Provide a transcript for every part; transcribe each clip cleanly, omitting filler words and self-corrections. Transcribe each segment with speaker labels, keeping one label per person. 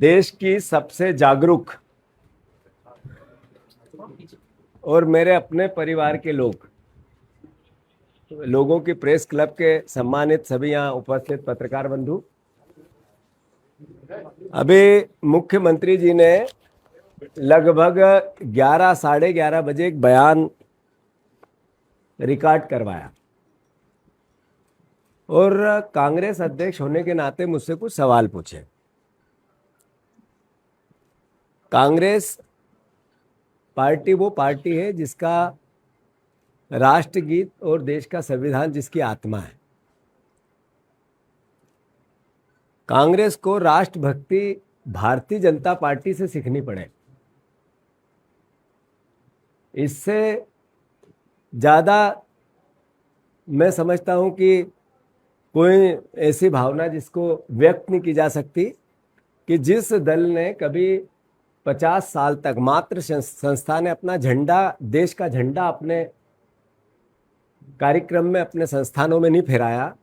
Speaker 1: देश की सबसे जागरूक और मेरे अपने परिवार के लोगों की प्रेस क्लब के सम्मानित सभी यहाँ उपस्थित पत्रकार बंधु, अभी मुख्यमंत्री जी ने लगभग 11 साढ़े 11 बजे एक बयान रिकॉर्ड करवाया और कांग्रेस अध्यक्ष होने के नाते मुझसे कुछ सवाल पूछे। कांग्रेस पार्टी वो पार्टी है जिसका राष्ट्रगीत और देश का संविधान जिसकी आत्मा है। कांग्रेस को राष्ट्रभक्ति भारतीय जनता पार्टी से सीखनी पड़े। इससे ज़्यादा मैं समझता हूं कि कोई ऐसी भावना जिसको व्यक्त नहीं की जा सकती कि जिस दल ने कभी 50 साल तक मात्र संस्था ने अपना झंडा, देश का झंडा अपने कार्यक्रम में, अपने संस्थानों में नहीं फहराया,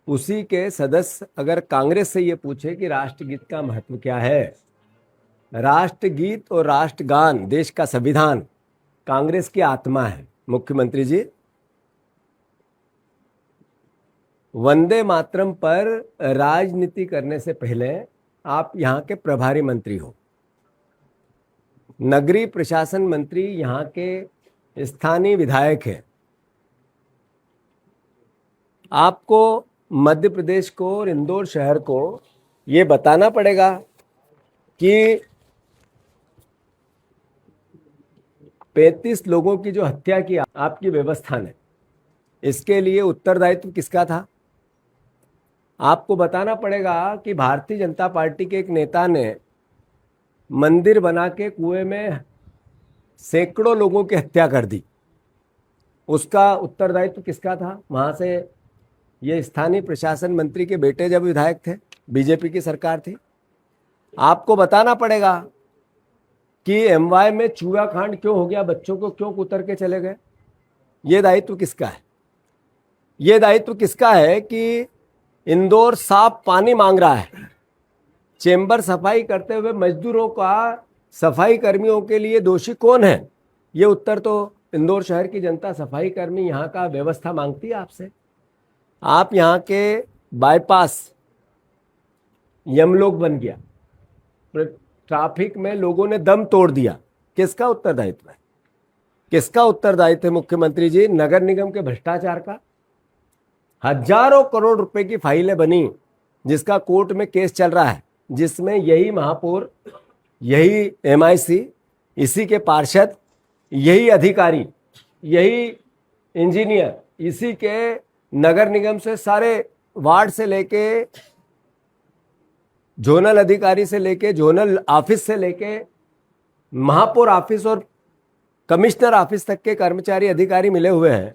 Speaker 1: उसी के सदस्य अगर कांग्रेस से ये पूछे कि राष्ट्रगीत का महत्व क्या है, राष्ट्रगीत और राष्ट्रगान देश का संविधान कांग्रेस की आत्मा है। मुख्यमंत्री जी, वंदे मातरम पर राजनीति करने से पहले आप यहाँ के प्रभारी मंत्री हो, नगरीय प्रशासन मंत्री, यहाँ के स्थानीय विधायक हैं। आपको मध्य प्रदेश को और इंदौर शहर को ये बताना पड़ेगा कि 35 लोगों की जो हत्या की आपकी व्यवस्था ने, इसके लिए उत्तरदायित्व किसका था? आपको बताना पड़ेगा कि भारतीय जनता पार्टी के एक नेता ने मंदिर बना के कुएं में सैकड़ों लोगों की हत्या कर दी, उसका उत्तरदायित्व किसका था? वहां से ये स्थानीय प्रशासन मंत्री के बेटे जब विधायक थे, बीजेपी की सरकार थी। आपको बताना पड़ेगा कि एमवाय में चूहा कांड क्यों हो गया, बच्चों को क्यों कुतर के चले गए। ये दायित्व किसका है? ये दायित्व किसका है कि इंदौर साफ पानी मांग रहा है, चेंबर सफाई करते हुए मजदूरों का, सफाई कर्मियों के लिए दोषी कौन है? ये उत्तर तो इंदौर शहर की जनता, सफाई कर्मी, यहाँ का व्यवस्था मांगती है आपसे। आप यहाँ के बाईपास यमलोक बन गया, ट्रैफिक में लोगों ने दम तोड़ दिया, किसका उत्तरदायित्व है? किसका उत्तरदायित्व है मुख्यमंत्री जी? नगर निगम के भ्रष्टाचार का। हजारों करोड़ रुपए की फाइलें बनी, जिसका कोर्ट में केस चल रहा है, जिसमें यही महापौर, यही MIC, इसी के पार्षद, यही अधिकारी, यही इंजीनियर, इसी के नगर निगम से सारे वार्ड से लेके जोनल अधिकारी से लेके जोनल ऑफिस से लेके महापौर ऑफिस और कमिश्नर ऑफिस तक के कर्मचारी अधिकारी मिले हुए हैं।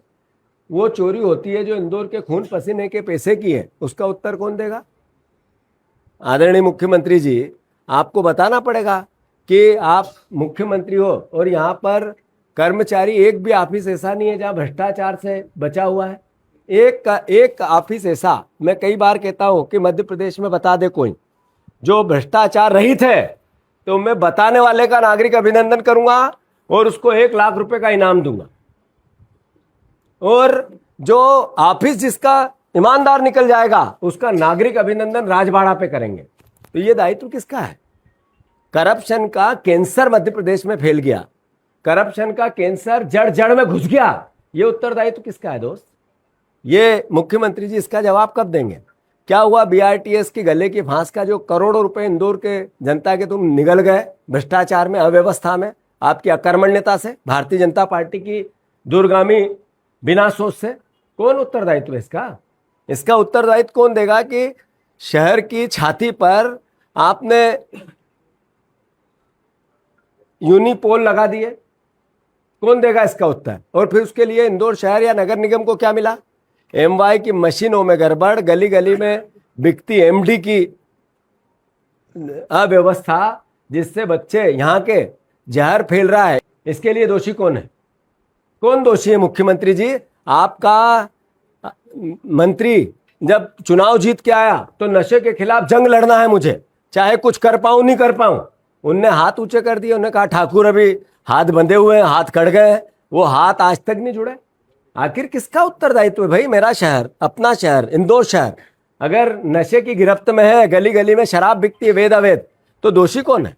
Speaker 1: वो चोरी होती है जो इंदौर के खून पसीने के पैसे की है, उसका उत्तर कौन देगा? आदरणीय मुख्यमंत्री जी, आपको बताना पड़ेगा कि आप मुख्यमंत्री हो और यहाँ पर कर्मचारी, एक भी ऑफिस ऐसा नहीं है जहाँ भ्रष्टाचार से बचा हुआ है। एक ऑफिस ऐसा, मैं कई बार कहता हूँ कि मध्य प्रदेश में बता दे कोई जो भ्रष्टाचार रहित है, तो मैं बताने वाले का नागरिक अभिनंदन करूंगा और उसको 1 लाख रुपए का इनाम दूंगा। और जो ऑफिस जिसका ईमानदार निकल जाएगा, उसका नागरिक अभिनंदन राजबाड़ा पे करेंगे। तो ये दायित्व किसका है? करप्शन का कैंसर मध्य प्रदेश में फैल गया, करप्शन का कैंसर जड़ जड़ में घुस गया। ये उत्तरदायित्व किसका है दोस्त? ये मुख्यमंत्री जी इसका जवाब कब देंगे? क्या हुआ BRTS की गले की फांस का जो करोड़ों रुपए इंदौर के जनता के तुम निगल गए भ्रष्टाचार में, अव्यवस्था में, आपकी अकर्मण्यता से, भारतीय जनता पार्टी की दूरगामी बिना सोच से? कौन उत्तरदायित्व है इसका? इसका उत्तरदायित्व कौन देगा कि शहर की छाती पर आपने यूनिपोल लगा दिए? कौन देगा इसका उत्तर? और फिर उसके लिए इंदौर शहर या नगर निगम को क्या मिला? MY की मशीनों में गड़बड़, गली गली में बिकती MD की अव्यवस्था, जिससे बच्चे यहाँ के जहर फैल रहा है। इसके लिए दोषी कौन है? कौन दोषी है मुख्यमंत्री जी? आपका मंत्री जब चुनाव जीत के आया तो नशे के खिलाफ जंग लड़ना है मुझे, चाहे कुछ कर पाऊं नहीं कर पाऊं। उनने हाथ ऊंचे कर दिए, उन्होंने कहा ठाकुर अभी हाथ बंधे हुए हैं, हाथ कट गए हैं, वो हाथ आज तक नहीं जुड़े। आखिर किसका उत्तरदायित्व है भाई? मेरा शहर, अपना शहर, इंदौर शहर अगर नशे की गिरफ्त में है, गली गली में शराब बिकती है वेद अवैध, तो दोषी कौन है?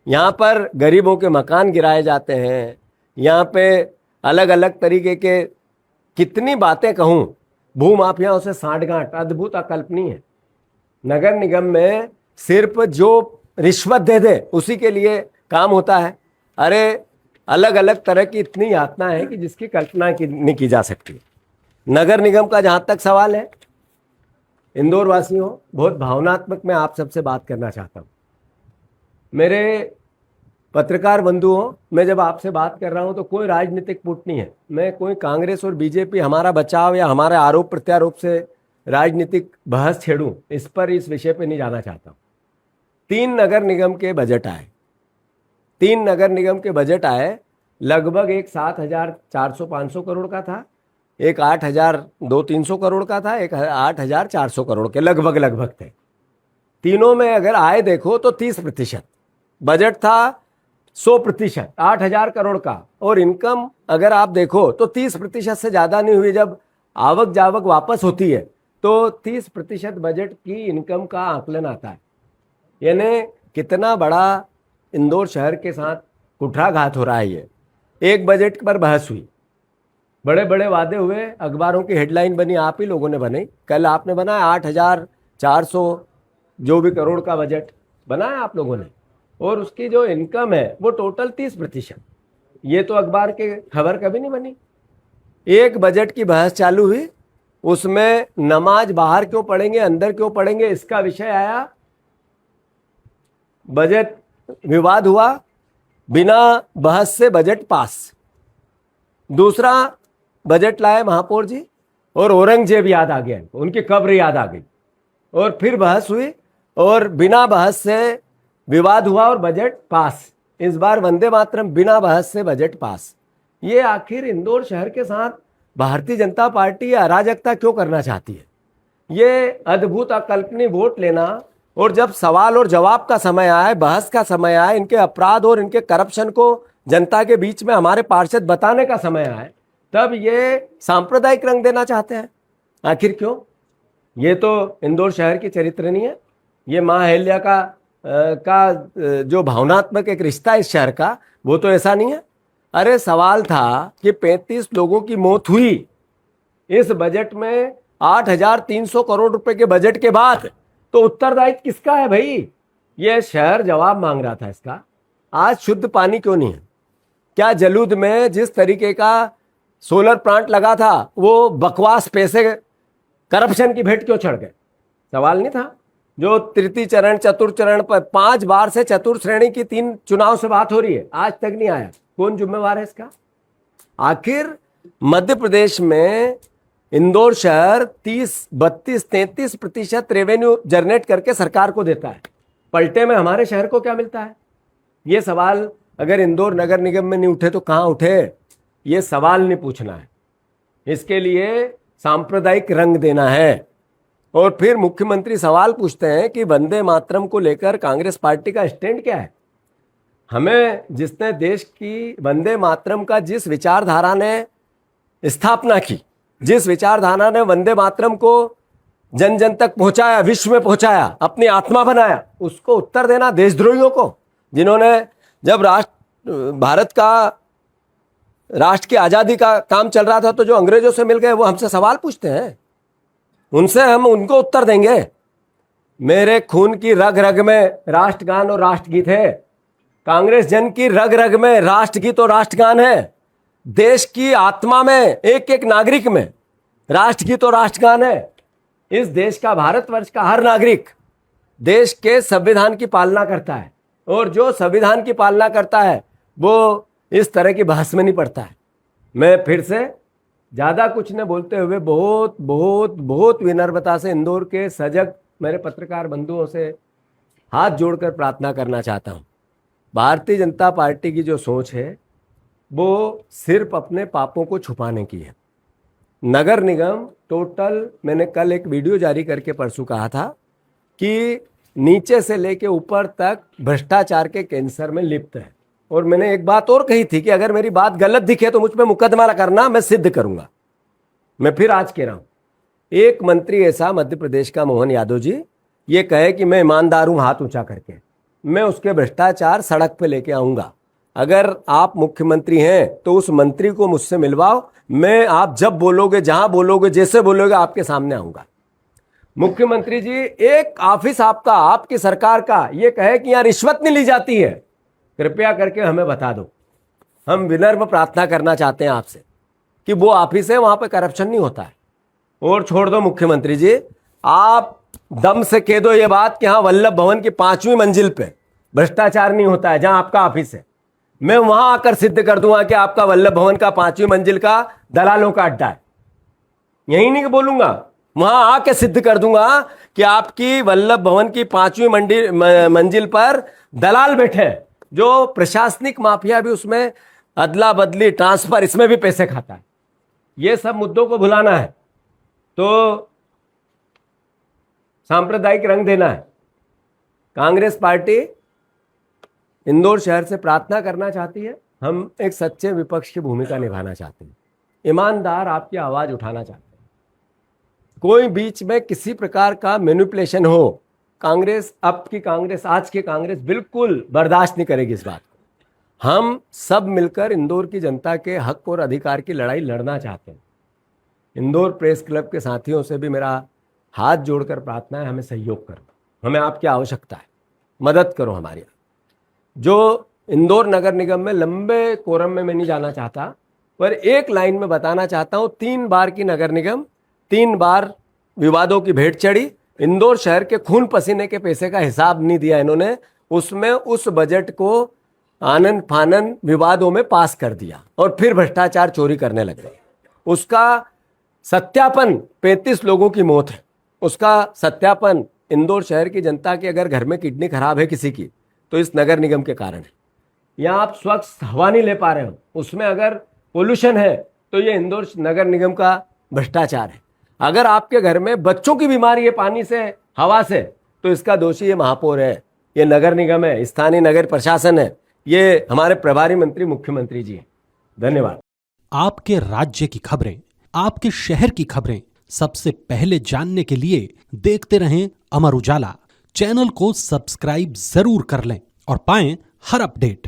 Speaker 1: यहाँ पर गरीबों के मकान गिराए जाते हैं, यहाँ पे अलग अलग तरीके के, कितनी बातें कहूँ, भूमाफियाओं से सांठगांठ अद्भुत अकल्पनीय है। नगर निगम में सिर्फ जो रिश्वत दे दे उसी के लिए काम होता है। अरे अलग अलग तरह की इतनी यातना है कि जिसकी कल्पना नहीं की जा सकती। नगर निगम का जहाँ तक सवाल है, इंदौर वासियों, बहुत भावनात्मक मैं आप सबसे बात करना चाहता हूँ। मेरे पत्रकार बंधुओं, मैं जब आपसे बात कर रहा हूँ तो कोई राजनीतिक पुट नहीं है। मैं कोई कांग्रेस और बीजेपी हमारा बचाव या हमारे आरोप प्रत्यारोप से राजनीतिक बहस छेड़ूं, इस विषय पे नहीं जाना चाहता हूँ। 3 नगर निगम के बजट आए, 3 नगर निगम के बजट आए, लगभग एक 7,400-500 करोड़ का था, एक 8,200-300 करोड़ का था, एक 8,400 करोड़ के लगभग थे। तीनों में अगर आए देखो तो 30%, बजट था 100%, 8,000 करोड़ का, और इनकम अगर आप देखो तो 30% से ज़्यादा नहीं हुई। जब आवक जावक वापस होती है तो 30% बजट की इनकम का आकलन आता है। यानी कितना बड़ा इंदौर शहर के साथ कुठाराघात हो रहा है। ये एक बजट पर बहस हुई, बड़े बड़े वादे हुए, अखबारों की हेडलाइन बनी, आप ही लोगों ने बनाई, कल आपने बनाया 8,400 जो भी करोड़ का बजट बनाया आप लोगों ने, और उसकी जो इनकम है वो टोटल 30%। ये तो अखबार के खबर कभी नहीं बनी। एक बजट की बहस चालू हुई, उसमें नमाज बाहर क्यों पढ़ेंगे अंदर क्यों पढ़ेंगे इसका विषय आया, बजट विवाद हुआ, बिना बहस से बजट पास। दूसरा बजट लाए महापौर जी, और औरंगजेब याद आ गया, उनकी कब्र याद आ गई, और फिर बहस हुई और बिना बहस से विवाद हुआ और बजट पास। इस बार वंदे मातरम बिना बहस से बजट पास। ये आखिर इंदौर शहर के साथ भारतीय जनता पार्टी अराजकता क्यों करना चाहती है? ये अद्भुत अकल्पनीय वोट लेना, और जब सवाल और जवाब का समय आए, बहस का समय आए, इनके अपराध और इनके करप्शन को जनता के बीच में हमारे पार्षद बताने का समय आए, तब ये सांप्रदायिक रंग देना चाहते हैं। आखिर क्यों? ये तो इंदौर शहर की चरित्र नहीं है। ये माँ अहिल्या का जो भावनात्मक एक रिश्ता है इस शहर का, वो तो ऐसा नहीं है। अरे सवाल था कि 35 लोगों की मौत हुई इस बजट में 8,300 करोड़ रुपए के बजट के बाद, तो उत्तरदायित्व किसका है भाई? ये शहर जवाब मांग रहा था इसका। आज शुद्ध पानी क्यों नहीं है? क्या जलूद में जिस तरीके का सोलर प्लांट लगा था वो बकवास पैसे करप्शन की भेंट क्यों चढ़ गए? सवाल नहीं था। जो तृतीय चरण चतुर्थ चरण पर 5 बार से चतुर्थ श्रेणी की 3 चुनाव से बात हो रही है, आज तक नहीं आया। कौन जिम्मेवार है इसका? आखिर मध्य प्रदेश में इंदौर शहर 30, 32, 33% रेवेन्यू जनरेट करके सरकार को देता है, पलटे में हमारे शहर को क्या मिलता है? ये सवाल अगर इंदौर नगर निगम में नहीं उठे तो कहाँ उठे? ये सवाल नहीं पूछना है, इसके लिए सांप्रदायिक रंग देना है। और फिर मुख्यमंत्री सवाल पूछते हैं कि वंदे मातरम को लेकर कांग्रेस पार्टी का स्टैंड क्या है? हमें जिसने देश की वंदे मातरम का, जिस विचारधारा ने स्थापना की, जिस विचारधारा ने वंदे मातरम को जन जन तक पहुंचाया, विश्व में पहुंचाया, अपनी आत्मा बनाया, उसको उत्तर देना देशद्रोहियों को, जिन्होंने जब भारत का राष्ट्र की आज़ादी का काम चल रहा था तो जो अंग्रेजों से मिल गए वो हमसे सवाल पूछते हैं, उनसे हम उनको उत्तर देंगे। मेरे खून की रग रग में राष्ट्रगान और राष्ट्रगीत है, कांग्रेस जन की रग रग में राष्ट्रगीत और राष्ट्रगान है, देश की आत्मा में एक एक नागरिक में राष्ट्रगीत और राष्ट्रगान है। इस देश का, भारतवर्ष का हर नागरिक देश के संविधान की पालना करता है, और जो संविधान की पालना करता है वो इस तरह की बहस में नहीं पड़ता है। मैं फिर से ज़्यादा कुछ न बोलते हुए बहुत बहुत बहुत विनम्रता से इंदौर के सजग मेरे पत्रकार बंधुओं से हाथ जोड़कर प्रार्थना करना चाहता हूँ। भारतीय जनता पार्टी की जो सोच है वो सिर्फ अपने पापों को छुपाने की है। नगर निगम टोटल, मैंने कल एक वीडियो जारी करके परसों कहा था कि नीचे से लेके ऊपर तक भ्रष्टाचार के कैंसर में लिप्त है। और मैंने एक बात और कही थी कि अगर मेरी बात गलत दिखे तो मुझ पे मुकदमा करना, मैं सिद्ध करूंगा। मैं फिर आज कह रहा हूं, एक मंत्री ऐसा मध्य प्रदेश का मोहन यादव जी ये कहे कि मैं ईमानदार हूं हाथ ऊंचा करके, मैं उसके भ्रष्टाचार सड़क पे लेके आऊंगा। अगर आप मुख्यमंत्री हैं तो उस मंत्री को मुझसे मिलवाओ, मैं आप जब बोलोगे, जहां बोलोगे, जैसे बोलोगे, आपके सामने आऊंगा। मुख्यमंत्री जी, एक ऑफिस आपका, आपकी सरकार का ये कहे कि यहां रिश्वत नहीं ली जाती है, कृपया करके हमें बता दो। हम विनम्र प्रार्थना करना चाहते हैं आपसे कि वो ऑफिस है, वहां पे करप्शन नहीं होता है। और छोड़ दो मुख्यमंत्री जी, आप दम से कह दो ये बात कि हाँ वल्लभ भवन की 5वीं मंजिल पे भ्रष्टाचार नहीं होता है, जहां आपका ऑफिस है। मैं वहां आकर सिद्ध कर दूंगा कि आपका वल्लभ भवन का 5वीं मंजिल का दलालों का अड्डा है। यही नहीं कि बोलूंगा, वहां आके सिद्ध कर दूंगा कि आपकी वल्लभ भवन की 5वीं मंजिल पर दलाल बैठे हैं, जो प्रशासनिक माफिया भी उसमें अदला बदली, ट्रांसफर, इसमें भी पैसे खाता है। ये सब मुद्दों को भुलाना है तो सांप्रदायिक रंग देना है। कांग्रेस पार्टी इंदौर शहर से प्रार्थना करना चाहती है, हम एक सच्चे विपक्ष की भूमिका निभाना चाहते हैं, ईमानदार आपकी आवाज उठाना चाहते हैं। कोई बीच में किसी प्रकार का मैनिपुलेशन हो, कांग्रेस, अब की कांग्रेस, आज की कांग्रेस बिल्कुल बर्दाश्त नहीं करेगी इस बात को। हम सब मिलकर इंदौर की जनता के हक और अधिकार की लड़ाई लड़ना चाहते हैं। इंदौर प्रेस क्लब के साथियों से भी मेरा हाथ जोड़कर प्रार्थना है, हमें सहयोग करो, हमें आपकी आवश्यकता है, मदद करो हमारी। जो इंदौर नगर निगम में लंबे कोरम में मैं नहीं जाना चाहता, पर एक लाइन में बताना चाहता हूं, 3 बार की नगर निगम, 3 बार विवादों की भेंट चढ़ी। इंदौर शहर के खून पसीने के पैसे का हिसाब नहीं दिया इन्होंने, उसमें उस बजट को आनन फानन विवादों में पास कर दिया और फिर भ्रष्टाचार चोरी करने लग गए। उसका सत्यापन 35 लोगों की मौत है, उसका सत्यापन इंदौर शहर की जनता के अगर घर में किडनी खराब है किसी की तो इस नगर निगम के कारण है। यहाँ आप स्वच्छ हवा नहीं ले पा रहे हो, उसमें अगर पोल्यूशन है तो ये इंदौर नगर निगम का भ्रष्टाचार है। अगर आपके घर में बच्चों की बीमारी है पानी से, हवा से, तो इसका दोषी ये महापौर है, ये नगर निगम है, स्थानीय नगर प्रशासन है, ये हमारे प्रभारी मंत्री मुख्यमंत्री जी हैं। धन्यवाद।
Speaker 2: आपके राज्य की खबरें, आपके शहर की खबरें सबसे पहले जानने के लिए देखते रहें अमर उजाला। चैनल को सब्सक्राइब जरूर कर लें और पाएं हर अपडेट।